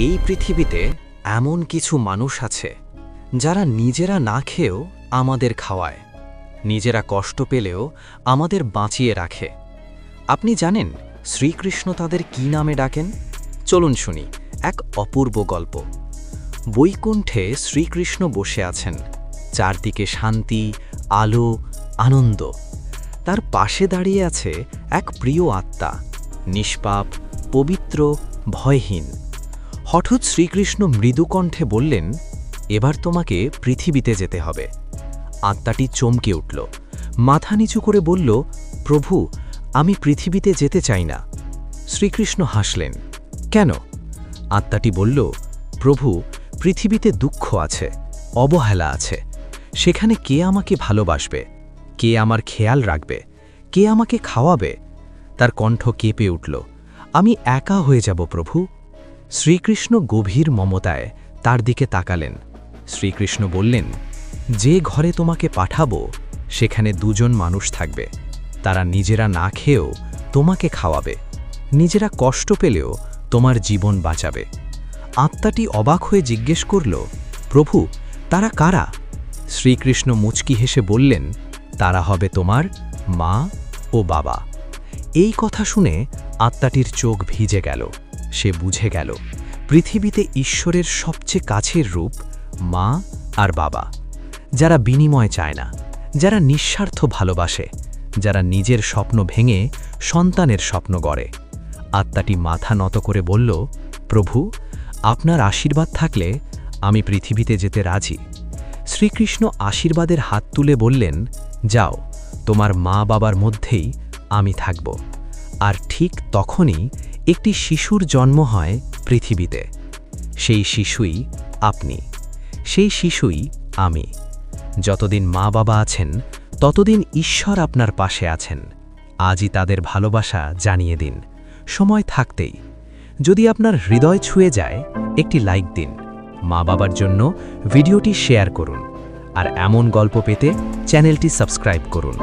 এই পৃথিবীতে এমন কিছু মানুষ আছে যারা নিজেরা না খেয়েও আমাদের খাওয়ায়, নিজেরা কষ্ট পেলেও আমাদের বাঁচিয়ে রাখে। আপনি জানেন শ্রীকৃষ্ণ তাদের কি নামে ডাকেন? চলুন শুনি এক অপূর্ব গল্প। বৈকুণ্ঠে শ্রীকৃষ্ণ বসে আছেন, চারদিকে শান্তি, আলো, আনন্দ। তার পাশে দাঁড়িয়ে আছে এক প্রিয় আত্মা, নিষ্পাপ, পবিত্র, ভয়হীন। হঠাৎ শ্রীকৃষ্ণ মৃদুকণ্ঠে বললেন, এবার তোমাকে পৃথিবীতে যেতে হবে। আত্মাটি চমকে উঠল, মাথা নিচু করে বলল, প্রভু, আমি পৃথিবীতে যেতে চাই না। শ্রীকৃষ্ণ হাসলেন, কেন? আত্মাটি বলল, প্রভু, পৃথিবীতে দুঃখ আছে, অবহেলা আছে। সেখানে কে আমাকে ভালোবাসবে? কে আমার খেয়াল রাখবে? কে আমাকে খাওয়াবে? তার কণ্ঠ কেঁপে উঠল, আমি একা হয়ে যাব প্রভু। শ্রীকৃষ্ণ গভীর মমতায় তার দিকে তাকালেন। শ্রীকৃষ্ণ বললেন, যে ঘরে তোমাকে পাঠাবো সেখানে দুজন মানুষ থাকবে। তারা নিজেরা না খেয়েও তোমাকে খাওয়াবে, নিজেরা কষ্ট পেলেও তোমার জীবন বাঁচাবে। আত্মাটি অবাক হয়ে জিজ্ঞেস করল, প্রভু, তারা কারা? শ্রীকৃষ্ণ মুচকি হেসে বললেন, তারা হবে তোমার মা ও বাবা। এই কথা শুনে আত্মাটির চোখ ভিজে গেল। সে বুঝে গেল পৃথিবীতে ঈশ্বরের সবচেয়ে কাছের রূপ মা আর বাবা, যারা বিনিময় চায় না, যারা নিঃস্বার্থ ভালোবাসে, যারা নিজের স্বপ্ন ভেঙে সন্তানের স্বপ্ন গড়ে। আত্মাটি মাথা নত করে বলল, প্রভু, আপনার আশীর্বাদ থাকলে আমি পৃথিবীতে যেতে রাজি। শ্রীকৃষ্ণ আশীর্বাদের হাত তুলে বললেন, যাও, তোমার মা বাবার মধ্যেই আমি থাকব। আর ঠিক তখনই একটি শিশুর জন্ম হয় পৃথিবীতে। সেই শিশুই আপনি, সেই শিশুই আমি। যতদিন মা বাবা আছেন ততদিন ঈশ্বর আপনার পাশে আছেন। আজই তাদের ভালোবাসা জানিয়ে দিন, সময় থাকতেই। যদি আপনার হৃদয় ছুঁয়ে যায়, একটি লাইক দিন। মা বাবার জন্য ভিডিওটি শেয়ার করুন। আর এমন গল্প পেতে চ্যানেলটি সাবস্ক্রাইব করুন।